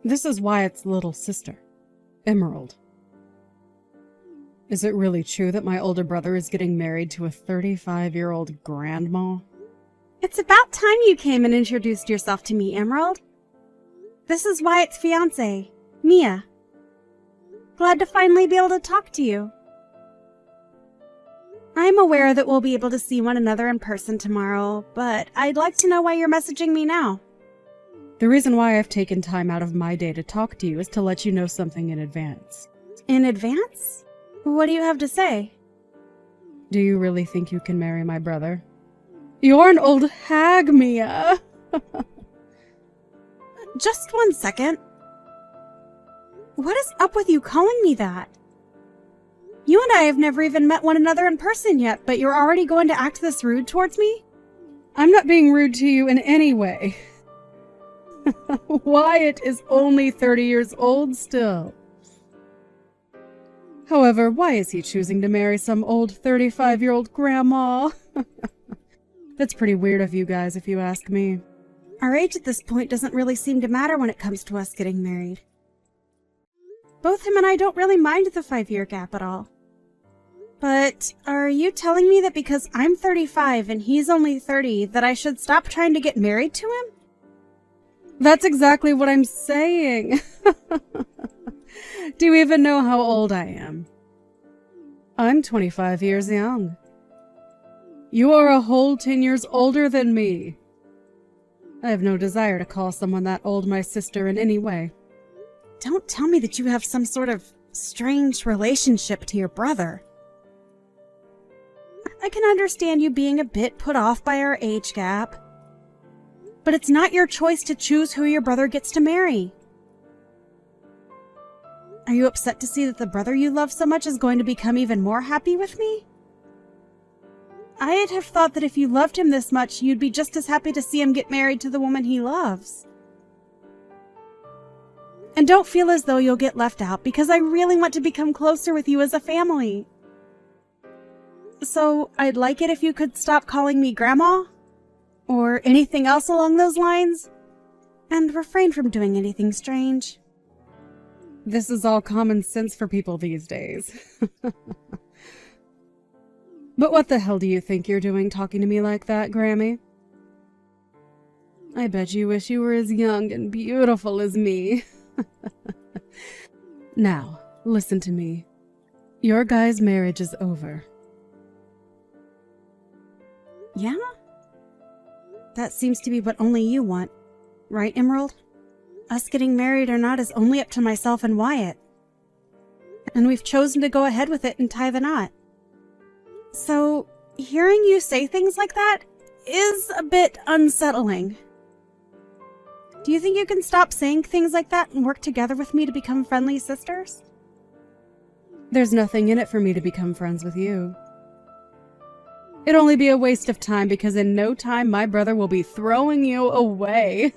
This is Wyatt's little sister, Emerald. Is it really true that my older brother is getting married to a 35-year-old grandma? It's about time you came and introduced yourself to me, Emerald. This is Wyatt's fiancé, Mia. Glad to finally be able to talk to you. I'm aware that we'll be able to see one another in person tomorrow, but I'd like to know why you're messaging me now. The reason why I've taken time out of my day to talk to you is to let you know something in advance. In advance? What do you have to say? Do you really think you can marry my brother? You're an old hag, Mia! Just 1 second. What is up with you calling me that? You and I have never even met one another in person yet, but you're already going to act this rude towards me? I'm not being rude to you in any way. Wyatt is only 30 years old still. However, why is he choosing to marry some old 35-year-old grandma? That's pretty weird of you guys, if you ask me. Our age at this point doesn't really seem to matter when it comes to us getting married. Both him and I don't really mind the 5-year gap at all. But are you telling me that because I'm 35 and he's only 30, that I should stop trying to get married to him? That's exactly what I'm saying. Do you even know how old I am? I'm 25 years young. You are a whole 10 years older than me. I have no desire to call someone that old my sister in any way. Don't tell me that you have some sort of strange relationship to your brother. I can understand you being a bit put off by our age gap, but it's not your choice to choose who your brother gets to marry. Are you upset to see that the brother you love so much is going to become even more happy with me? I'd have thought that if you loved him this much, you'd be just as happy to see him get married to the woman he loves. And don't feel as though you'll get left out, because I really want to become closer with you as a family. So I'd like it if you could stop calling me Grandma, or anything else along those lines, and refrain from doing anything strange. This is all common sense for people these days. But what the hell do you think you're doing talking to me like that, Grammy? I bet you wish you were as young and beautiful as me. Now, listen to me. Your guy's marriage is over. Yeah? That seems to be what only you want, right, Emerald? Us getting married or not is only up to myself and Wyatt. And we've chosen to go ahead with it and tie the knot. So, hearing you say things like that is a bit unsettling. Do you think you can stop saying things like that and work together with me to become friendly sisters? There's nothing in it for me to become friends with you. It'd only be a waste of time because in no time my brother will be throwing you away.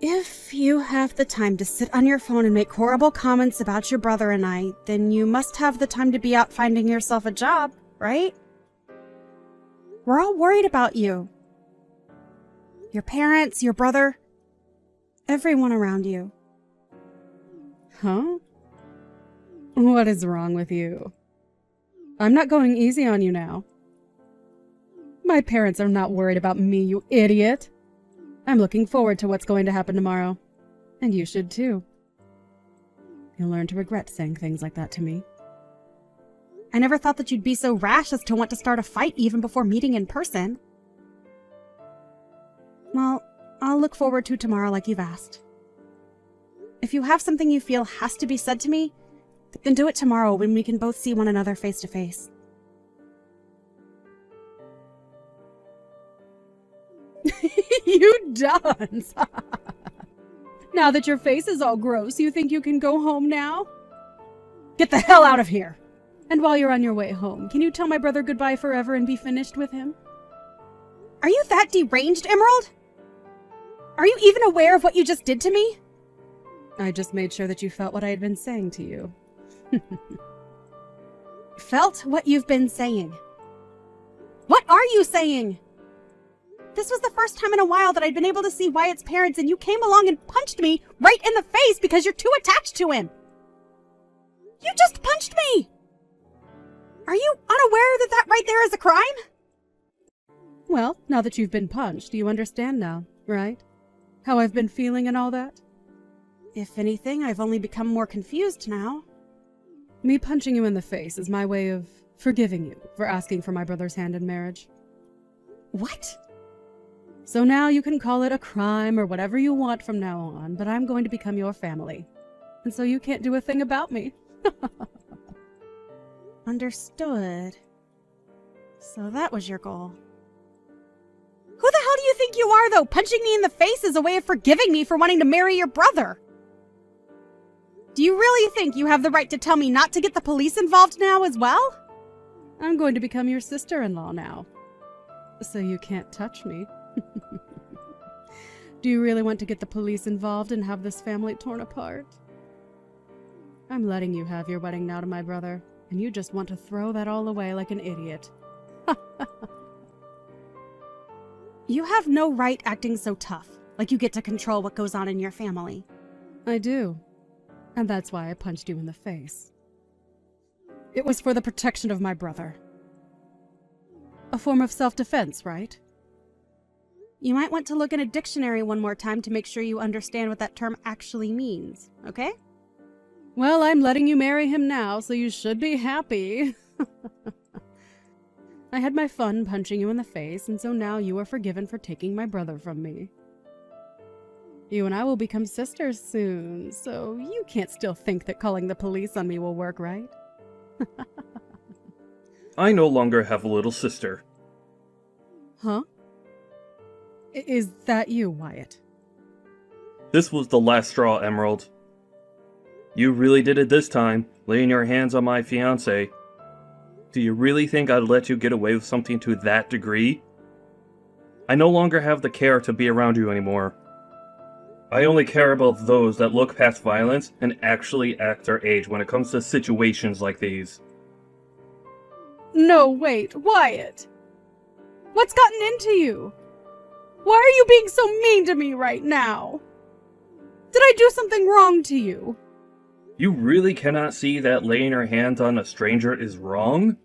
If you have the time to sit on your phone and make horrible comments about your brother and I, then you must have the time to be out finding yourself a job, right? We're all worried about you. Your parents, your brother, everyone around you. Huh? What is wrong with you? I'm not going easy on you now. My parents are not worried about me, you idiot. I'm looking forward to what's going to happen tomorrow. And you should too. You'll learn to regret saying things like that to me. I never thought that you'd be so rash as to want to start a fight even before meeting in person. Well, I'll look forward to tomorrow like you've asked. If you have something you feel has to be said to me, then do it tomorrow when we can both see one another face to face. You dunce! Now that your face is all gross, you think you can go home now? Get the hell out of here! And while you're on your way home, can you tell my brother goodbye forever and be finished with him? Are you that deranged, Emerald? Are you even aware of what you just did to me? I just made sure that you felt what I had been saying to you. Felt what you've been saying. What are you saying? This was the first time in a while that I'd been able to see Wyatt's parents, and you came along and punched me right in the face because you're too attached to him. You just punched me! Are you unaware that that right there is a crime? Well, now that you've been punched, you understand now, right? How I've been feeling and all that? If anything, I've only become more confused now. Me punching you in the face is my way of forgiving you for asking for my brother's hand in marriage. What? So now you can call it a crime or whatever you want from now on, but I'm going to become your family. And so you can't do a thing about me. Understood. So that was your goal. Who the hell do you think you are, though? Punching me in the face is a way of forgiving me for wanting to marry your brother. Do you really think you have the right to tell me not to get the police involved now as well? I'm going to become your sister-in-law now. So you can't touch me. Do you really want to get the police involved and have this family torn apart? I'm letting you have your wedding now to my brother, and you just want to throw that all away like an idiot. You have no right acting so tough, like you get to control what goes on in your family. I do. And that's why I punched you in the face. It was for the protection of my brother. A form of self-defense, right? You might want to look in a dictionary one more time to make sure you understand what that term actually means, okay? Well, I'm letting you marry him now, so you should be happy. I had my fun punching you in the face, and so now you are forgiven for taking my brother from me. You and I will become sisters soon, so you can't still think that calling the police on me will work, right? I no longer have a little sister. Huh? Is that you, Wyatt? This was the last straw, Emerald. You really did it this time, laying your hands on my fiancé. Do you really think I'd let you get away with something to that degree? I no longer have the care to be around you anymore. I only care about those that look past violence and actually act their age when it comes to situations like these. No, wait, Wyatt! What's gotten into you? Why are you being so mean to me right now? Did I do something wrong to you? You really cannot see that laying your hands on a stranger is wrong?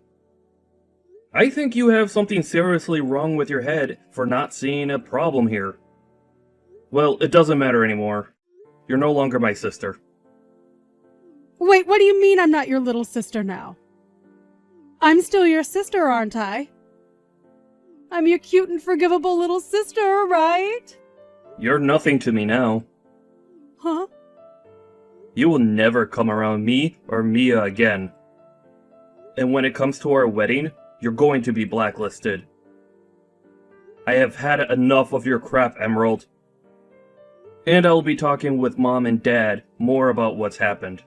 I think you have something seriously wrong with your head for not seeing a problem here. Well, it doesn't matter anymore. You're no longer my sister. Wait, what do you mean I'm not your little sister now? I'm still your sister, aren't I? I'm your cute and forgivable little sister, right? You're nothing to me now. Huh? You will never come around me or Mia again. And when it comes to our wedding, you're going to be blacklisted. I have had enough of your crap, Emerald. And I'll be talking with Mom and Dad more about what's happened.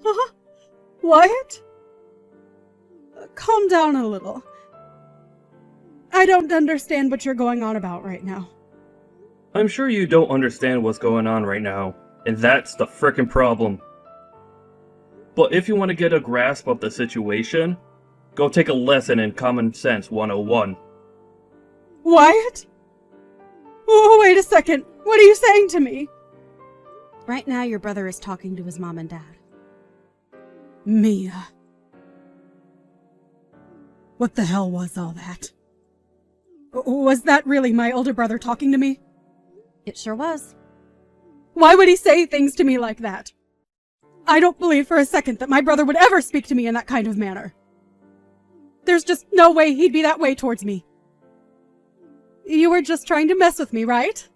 Huh? Wyatt? Calm down a little. I don't understand what you're going on about right now. I'm sure you don't understand what's going on right now, and that's the frickin' problem. But if you want to get a grasp of the situation, go take a lesson in Common Sense 101. Wyatt? Oh, wait a second. What are you saying to me? Right now, your brother is talking to his mom and dad. Mia. What the hell was all that? Was that really my older brother talking to me? It sure was. Why would he say things to me like that? I don't believe for a second that my brother would ever speak to me in that kind of manner. There's just no way he'd be that way towards me. You were just trying to mess with me, right?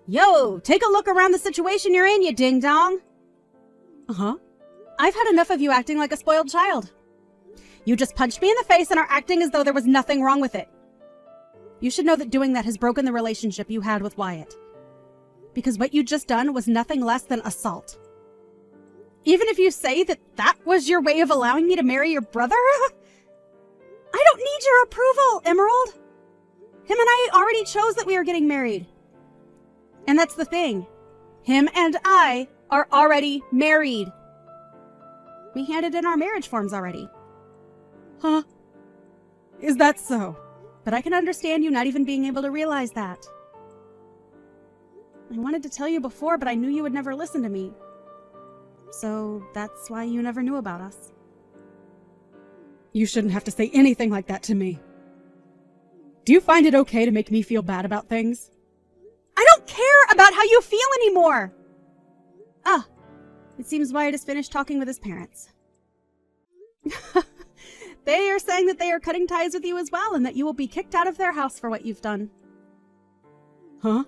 Yo, take a look around the situation you're in, you ding-dong. Uh-huh. I've had enough of you acting like a spoiled child. You just punched me in the face and are acting as though there was nothing wrong with it. You should know that doing that has broken the relationship you had with Wyatt. Because what you just done was nothing less than assault. Even if you say that that was your way of allowing me to marry your brother, I don't need your approval, Emerald. Him and I already chose that we are getting married. And that's the thing. Him and I are already married. We handed in our marriage forms already. Huh? Is that so? But I can understand you not even being able to realize that. I wanted to tell you before, but I knew you would never listen to me. So that's why you never knew about us. You shouldn't have to say anything like that to me. Do you find it okay to make me feel bad about things? I don't care about how you feel anymore! Ah, it seems Wyatt has finished talking with his parents. They are saying that they are cutting ties with you as well, and that you will be kicked out of their house for what you've done. Huh?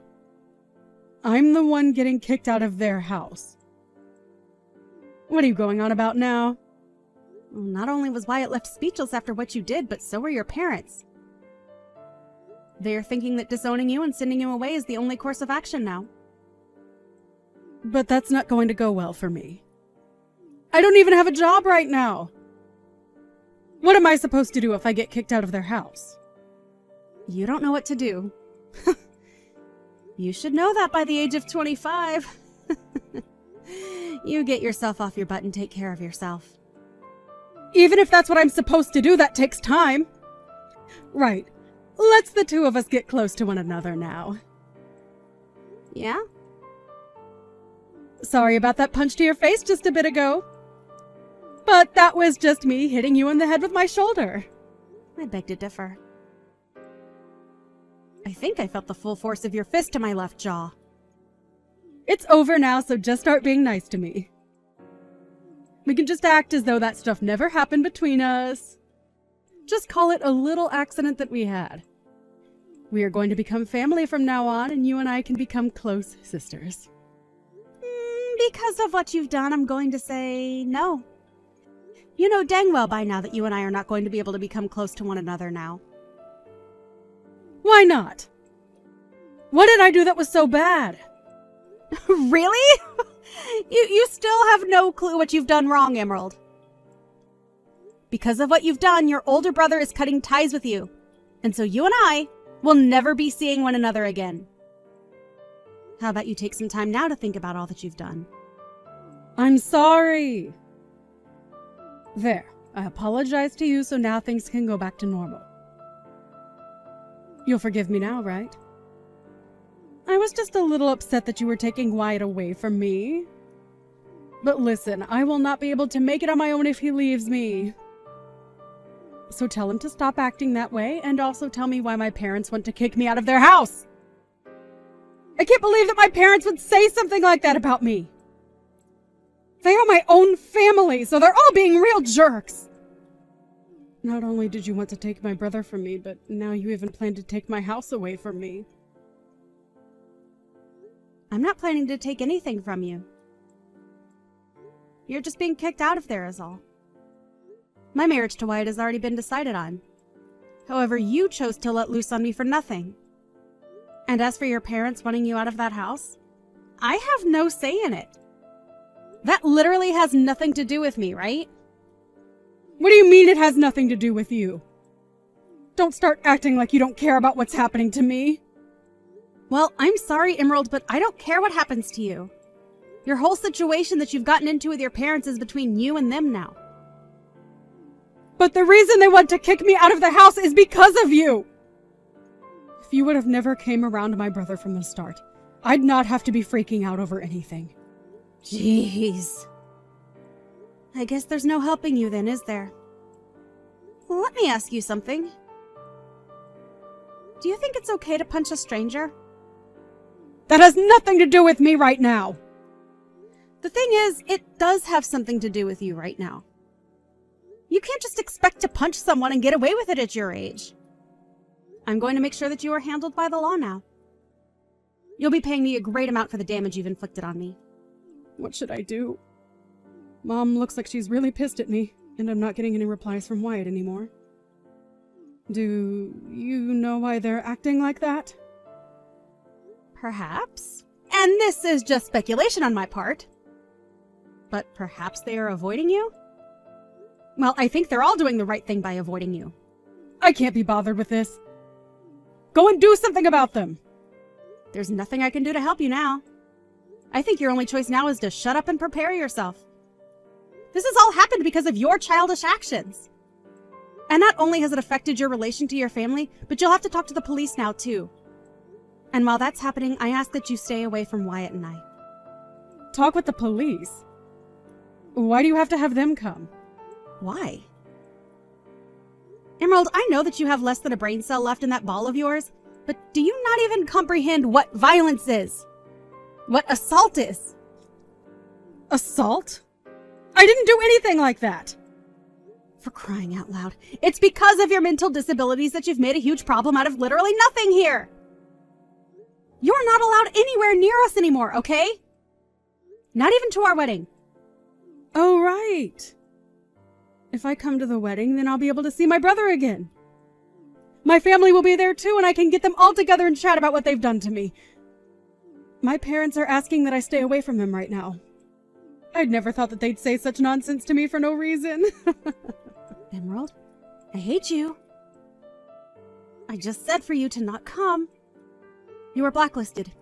I'm the one getting kicked out of their house. What are you going on about now? Well, not only was Wyatt left speechless after what you did, but so were your parents. They are thinking that disowning you and sending you away is the only course of action now. But that's not going to go well for me. I don't even have a job right now. What am I supposed to do if I get kicked out of their house? You don't know what to do. You should know that by the age of 25. You get yourself off your butt and take care of yourself. Even if that's what I'm supposed to do, that takes time. Right. Let's the two of us get close to one another now. Yeah? Sorry about that punch to your face just a bit ago. But that was just me hitting you in the head with my shoulder. I beg to differ. I think I felt the full force of your fist to my left jaw. It's over now, so just start being nice to me. We can just act as though that stuff never happened between us. Just call it a little accident that we had. We are going to become family from now on, and you and I can become close sisters. Because of what you've done, I'm going to say no. You know dang well by now that you and I are not going to be able to become close to one another now. Why not? What did I do that was so bad? Really? You still have no clue what you've done wrong, Emerald. Because of what you've done, your older brother is cutting ties with you. And so you and I will never be seeing one another again. How about you take some time now to think about all that you've done? I'm sorry. There, I apologize to you, so now things can go back to normal. You'll forgive me now, right? I was just a little upset that you were taking Wyatt away from me. But listen, I will not be able to make it on my own if he leaves me. So tell him to stop acting that way, and also tell me why my parents want to kick me out of their house. I can't believe that my parents would say something like that about me. They are my own family, so they're all being real jerks. Not only did you want to take my brother from me, but now you even plan to take my house away from me. I'm not planning to take anything from you. You're just being kicked out of there is all. My marriage to Wyatt has already been decided on. However, you chose to let loose on me for nothing. And as for your parents wanting you out of that house, I have no say in it. That literally has nothing to do with me, right? What do you mean it has nothing to do with you? Don't start acting like you don't care about what's happening to me. Well, I'm sorry, Emerald, but I don't care what happens to you. Your whole situation that you've gotten into with your parents is between you and them now. But the reason they want to kick me out of the house is because of you! If you would have never came around my brother from the start, I'd not have to be freaking out over anything. Jeez. I guess there's no helping you then, is there? Well, let me ask you something. Do you think it's okay to punch a stranger? That has nothing to do with me right now! The thing is, it does have something to do with you right now. You can't just expect to punch someone and get away with it at your age. I'm going to make sure that you are handled by the law now. You'll be paying me a great amount for the damage you've inflicted on me. What should I do? Mom looks like she's really pissed at me, and I'm not getting any replies from Wyatt anymore. Do you know why they're acting like that? Perhaps. And this is just speculation on my part. But perhaps they are avoiding you? Well, I think they're all doing the right thing by avoiding you. I can't be bothered with this. Go and do something about them. There's nothing I can do to help you now. I think your only choice now is to shut up and prepare yourself. This has all happened because of your childish actions. And not only has it affected your relation to your family, but you'll have to talk to the police now, too. And while that's happening, I ask that you stay away from Wyatt and I. Talk with the police? Why do you have to have them come? Why? Emerald, I know that you have less than a brain cell left in that ball of yours, but do you not even comprehend what violence is? What assault is? Assault? I didn't do anything like that! For crying out loud. It's because of your mental disabilities that you've made a huge problem out of literally nothing here! You're not allowed anywhere near us anymore, okay? Not even to our wedding. Oh, right. If I come to the wedding, then I'll be able to see my brother again. My family will be there too, and I can get them all together and chat about what they've done to me. My parents are asking that I stay away from them right now. I'd never thought that they'd say such nonsense to me for no reason. Emerald, I hate you. I just said for you to not come. You are blacklisted,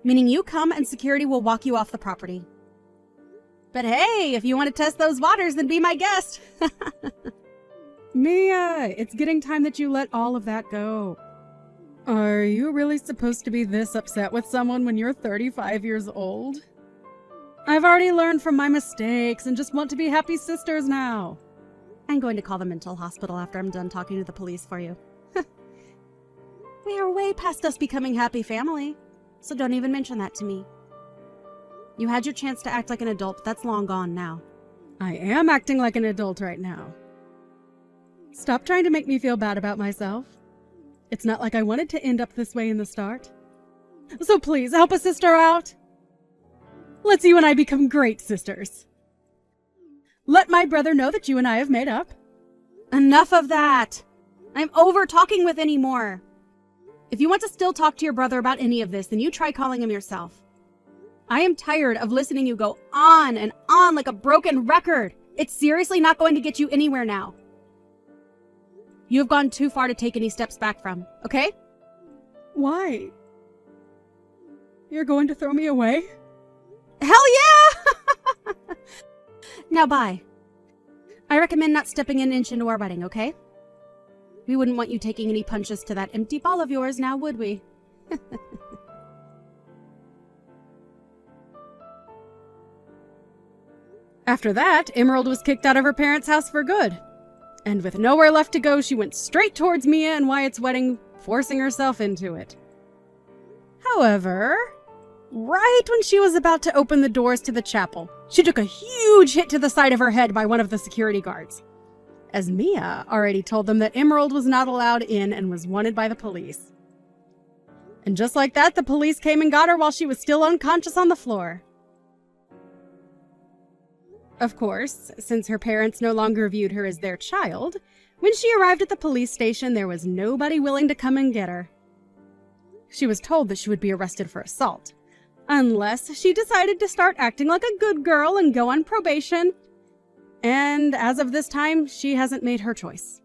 meaning you come and security will walk you off the property. But hey, if you want to test those waters, then be my guest. Mia, it's getting time that you let all of that go. Are you really supposed to be this upset with someone when you're 35 years old? I've already learned from my mistakes and just want to be happy sisters now. I'm going to call the mental hospital after I'm done talking to the police for you. We are way past us becoming happy family, so don't even mention that to me. You had your chance to act like an adult, but that's long gone now. I am acting like an adult right now. Stop trying to make me feel bad about myself. It's not like I wanted to end up this way in the start. So please, help a sister out. Let's you and I become great sisters. Let my brother know that you and I have made up. Enough of that! I'm over talking with anymore. If you want to still talk to your brother about any of this, then you try calling him yourself. I am tired of listening you go on and on like a broken record. It's seriously not going to get you anywhere now. You have gone too far to take any steps back from, okay? Why? You're going to throw me away? Hell yeah! Now bye. I recommend not stepping an inch into our wedding, okay? We wouldn't want you taking any punches to that empty ball of yours now, would we? After that, Emerald was kicked out of her parents' house for good. And with nowhere left to go, she went straight towards Mia and Wyatt's wedding, forcing herself into it. However, right when she was about to open the doors to the chapel, she took a huge hit to the side of her head by one of the security guards, as Mia already told them that Emerald was not allowed in and was wanted by the police. And just like that, the police came and got her while she was still unconscious on the floor. Of course, since her parents no longer viewed her as their child, when she arrived at the police station, there was nobody willing to come and get her. She was told that she would be arrested for assault, unless she decided to start acting like a good girl and go on probation. And as of this time, she hasn't made her choice.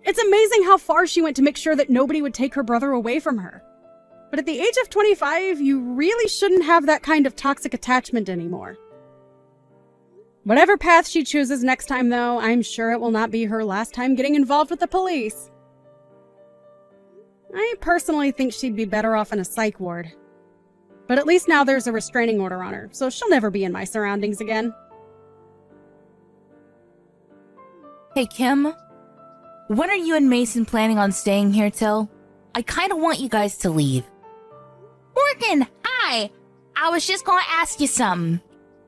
It's amazing how far she went to make sure that nobody would take her brother away from her. But at the age of 25, you really shouldn't have that kind of toxic attachment anymore. Whatever path she chooses next time, though, I'm sure it will not be her last time getting involved with the police. I personally think she'd be better off in a psych ward. But at least now there's a restraining order on her, so she'll never be in my surroundings again. Hey, Kim. When are you and Mason planning on staying here till? I kind of want you guys to leave. Morgan, hi! I was just gonna ask you something.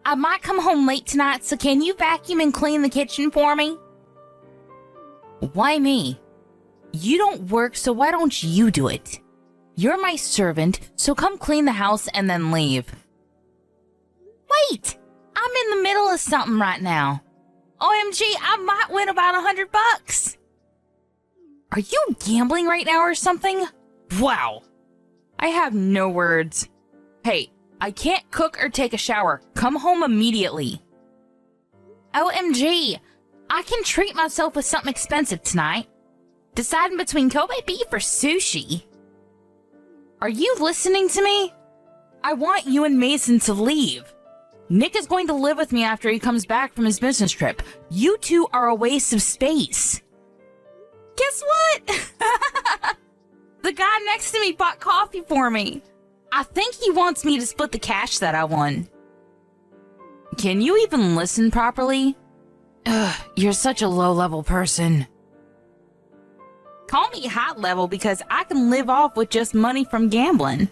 I might come home late tonight, so can you vacuum and clean the kitchen for me? Why me? You don't work, so why don't you do it? You're my servant, so come clean the house and then leave. Wait! I'm in the middle of something right now. OMG, I might win about $100. Are you gambling right now or something? Wow. I have no words. Hey, I can't cook or take a shower. Come home immediately. OMG, I can treat myself with something expensive tonight. Deciding between Kobe beef or sushi. Are you listening to me? I want you and Mason to leave. Nick is going to live with me after he comes back from his business trip. You two are a waste of space. Guess what? The guy next to me bought coffee for me. I think he wants me to split the cash that I won. Can you even listen properly? Ugh, you're such a low-level person. Call me high-level because I can live off with just money from gambling.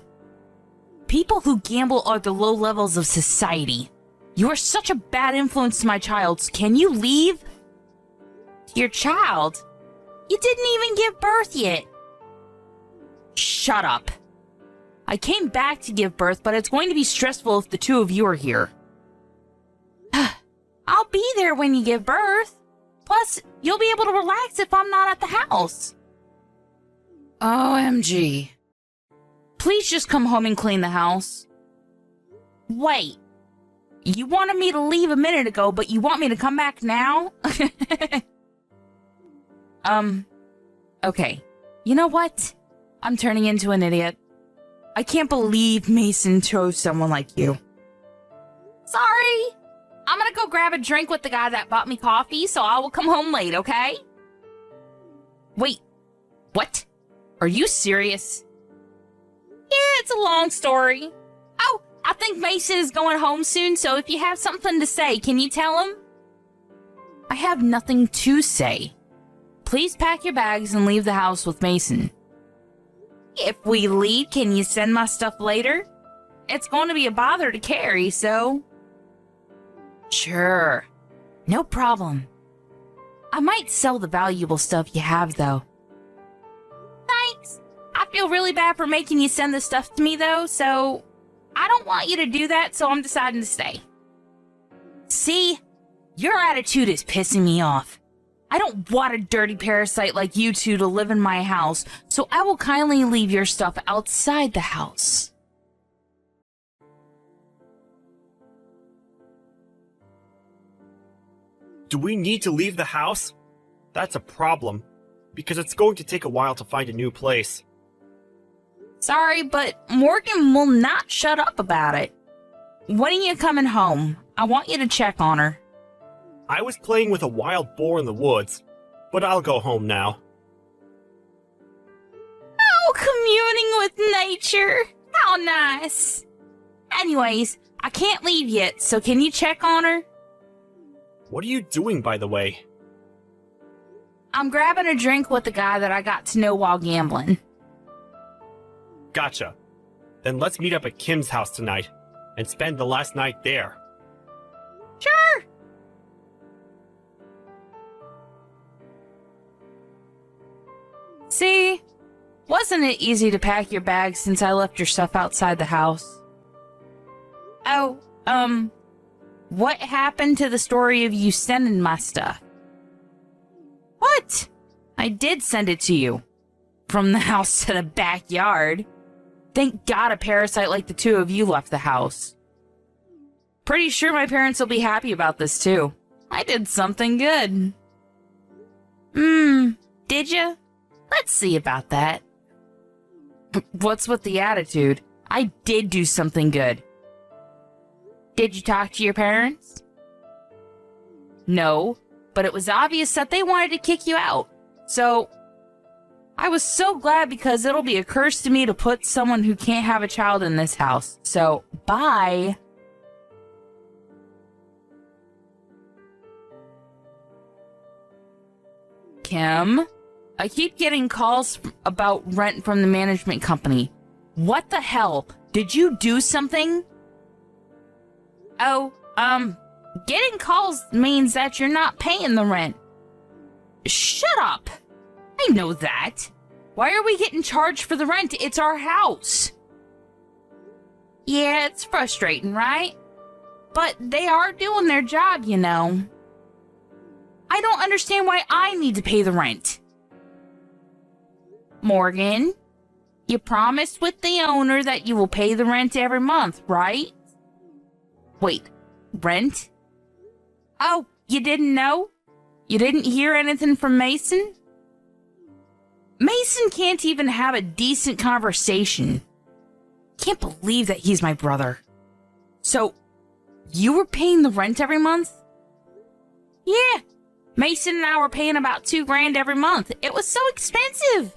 People who gamble are the low levels of society. You are such a bad influence to my child. Can you leave? Your child? You didn't even give birth yet. Shut up. I came back to give birth, but it's going to be stressful if the two of you are here. I'll be there when you give birth. Plus, you'll be able to relax if I'm not at the house. OMG. Please just come home and clean the house. Wait. You wanted me to leave a minute ago, but you want me to come back now? Okay. You know what? I'm turning into an idiot. I can't believe Mason chose someone like you. Sorry. I'm gonna go grab a drink with the guy that bought me coffee, so I will come home late, okay? Wait. What? Are you serious? Yeah, it's a long story. Oh, I think Mason is going home soon, so if you have something to say, can you tell him? I have nothing to say. Please pack your bags and leave the house with Mason. If we leave, can you send my stuff later? It's going to be a bother to carry, so... Sure. No problem. I might sell the valuable stuff you have, though. Thanks. I feel really bad for making you send this stuff to me, though, so... I don't want you to do that, so I'm deciding to stay. See? Your attitude is pissing me off. I don't want a dirty parasite like you two to live in my house, so I will kindly leave your stuff outside the house. Do we need to leave the house? That's a problem, because it's going to take a while to find a new place. Sorry, but Morgan will not shut up about it. When are you coming home? I want you to check on her. I was playing with a wild boar in the woods, but I'll go home now. Oh, communing with nature. How nice. Anyways, I can't leave yet, so can you check on her? What are you doing, by the way? I'm grabbing a drink with the guy that I got to know while gambling. Gotcha. Then let's meet up at Kim's house tonight and spend the last night there. Sure. See? Wasn't it easy to pack your bags since I left your stuff outside the house? Oh, what happened to the story of you sending my stuff? What? I did send it to you. From the house to the backyard. Thank God a parasite like the two of you left the house. Pretty sure my parents will be happy about this too. I did something good. Did ya? Let's see about that. What's with the attitude? I did do something good. Did you talk to your parents? No, but it was obvious that they wanted to kick you out. So, I was so glad because it'll be a curse to me to put someone who can't have a child in this house. So, bye. Kim? I keep getting calls about rent from the management company. What the hell? Did you do something? Oh, getting calls means that you're not paying the rent. Shut up! I know that. Why are we getting charged for the rent? It's our house. Yeah, it's frustrating, right? But they are doing their job, you know. I don't understand why I need to pay the rent. Morgan, you promised with the owner that you will pay the rent every month, right? Wait, rent? Oh, you didn't know? You didn't hear anything from Mason? Mason can't even have a decent conversation. Can't believe that he's my brother. So, You were paying the rent every month? Yeah. Mason and I were paying about $2,000 every month. It was so expensive.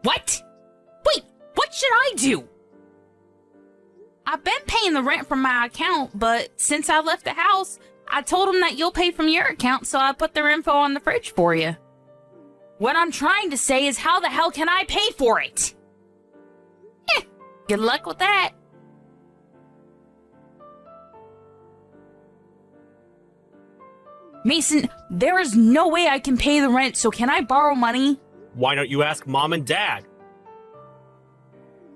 What? Wait, what should I do? I've been paying the rent from my account, but since I left the house, I told them that you'll pay from your account, so I put their info on the fridge for you. What I'm trying to say is, how the hell can I pay for it? Good luck with that. Mason, there is no way I can pay the rent, so can I borrow money? Why don't you ask Mom and Dad?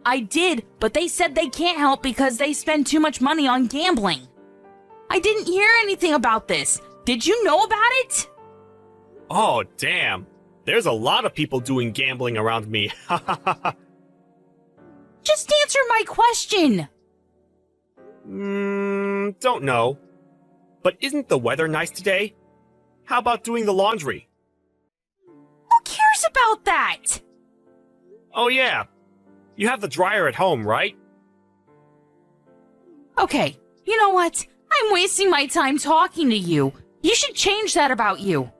I did, but they said they can't help because they spend too much money on gambling. I didn't hear anything about this. Did you know about it? Oh, damn. There's a lot of people doing gambling around me. Just answer my question. Don't know. But isn't the weather nice today? How about doing the laundry? Who cares about that? Oh yeah. You have the dryer at home, right? Okay, you know what? I'm wasting my time talking to you. You should change that about you.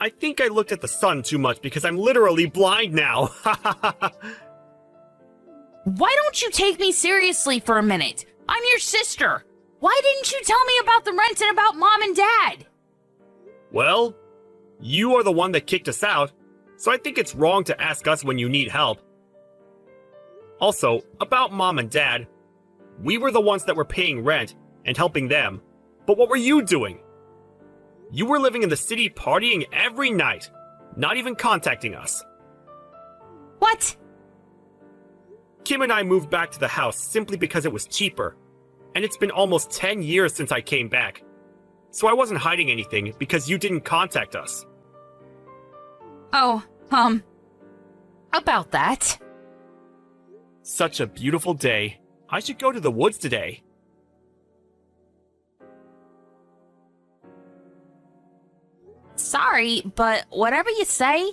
I think I looked at the sun too much because I'm literally blind now. Why don't you take me seriously for a minute? I'm your sister. Why didn't you tell me about the rent and about Mom and Dad? Well, you are the one that kicked us out, so I think it's wrong to ask us when you need help. Also, about Mom and Dad, we were the ones that were paying rent and helping them, but what were you doing? You were living in the city partying every night, not even contacting us. What? Kim and I moved back to the house simply because it was cheaper, and it's been almost 10 years since I came back. So I wasn't hiding anything because you didn't contact us. Oh, about that. Such a beautiful day. I should go to the woods today. Sorry, but whatever you say,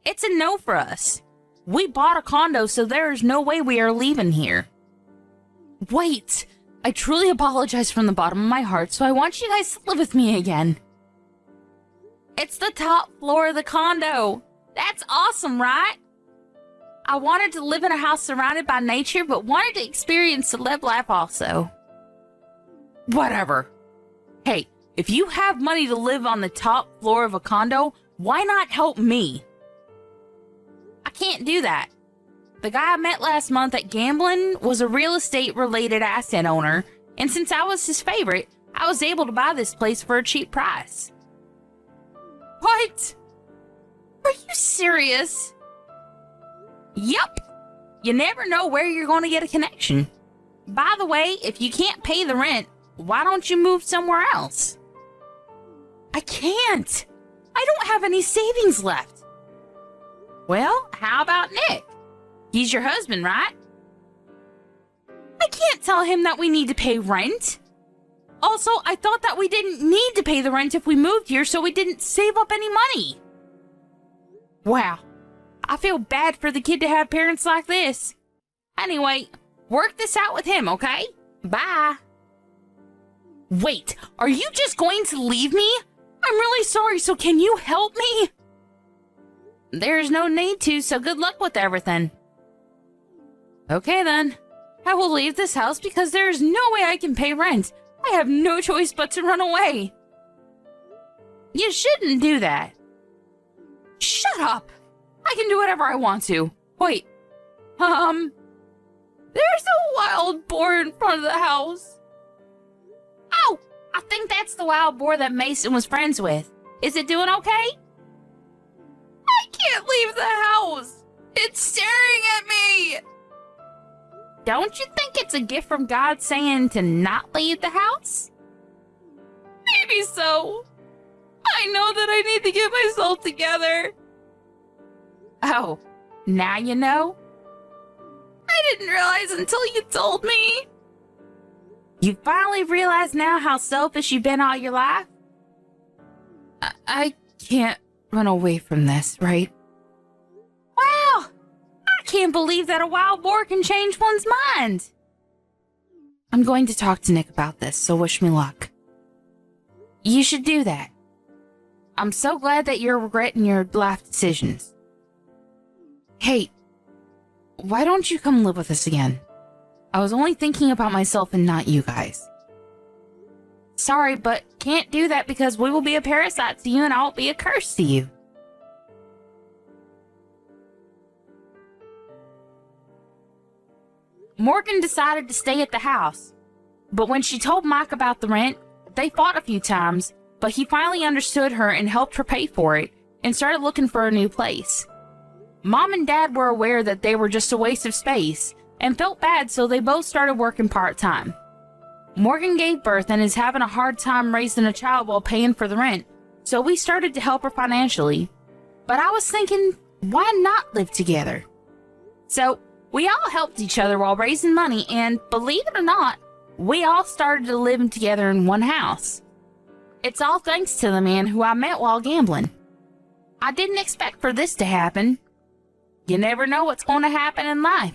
it's a no for us. We bought a condo, so there is no way we are leaving here. Wait, I truly apologize from the bottom of my heart, so I want you guys to live with me again. It's the top floor of the condo. That's awesome, right? I wanted to live in a house surrounded by nature, but wanted to experience the live life also. Whatever. Hey, if you have money to live on the top floor of a condo, why not help me? I can't do that. The guy I met last month at gambling was a real estate related asset owner, and since I was his favorite, I was able to buy this place for a cheap price. What? Are you serious? Yup. You never know where you're going to get a connection. By the way, if you can't pay the rent, why don't you move somewhere else? I can't. I don't have any savings left. Well, how about Nick? He's your husband, right? I can't tell him that we need to pay rent. Also, I thought that we didn't need to pay the rent if we moved here, so we didn't save up any money. Wow. I feel bad for the kid to have parents like this. Anyway, work this out with him, okay? Bye. Wait, are you just going to leave me? I'm really sorry, so can you help me? There's no need to, so good luck with everything. Okay then. I will leave this house because there is no way I can pay rent. I have no choice but to run away. You shouldn't do that. Shut up. I can do whatever I want to. Wait. There's a wild boar in front of the house. Oh, I think that's the wild boar that Mason was friends with. Is it doing okay? I can't leave the house. It's staring at me. Don't you think it's a gift from God saying to not leave the house? Maybe so. I know that I need to get myself together. Oh, now you know? I didn't realize until you told me. You finally realize now how selfish you've been all your life? I can't run away from this, right? Wow! I can't believe that a wild boar can change one's mind. I'm going to talk to Nick about this, so wish me luck. You should do that. I'm so glad that you're regretting your life decisions. Hey, why don't you come live with us again? I was only thinking about myself and not you guys. Sorry, but can't do that because we will be a parasite to you and I'll be a curse to you. Morgan decided to stay at the house, but when she told Mike about the rent, they fought a few times, but he finally understood her and helped her pay for it and started looking for a new place. Mom and Dad were aware that they were just a waste of space and felt bad, so they both started working part-time. Morgan gave birth and is having a hard time raising a child while paying for the rent, so we started to help her financially. But I was thinking, why not live together? So we all helped each other while raising money, and believe it or not, we all started to live together in one house. It's all thanks to the man who I met while gambling. I didn't expect for this to happen. You never know what's going to happen in life.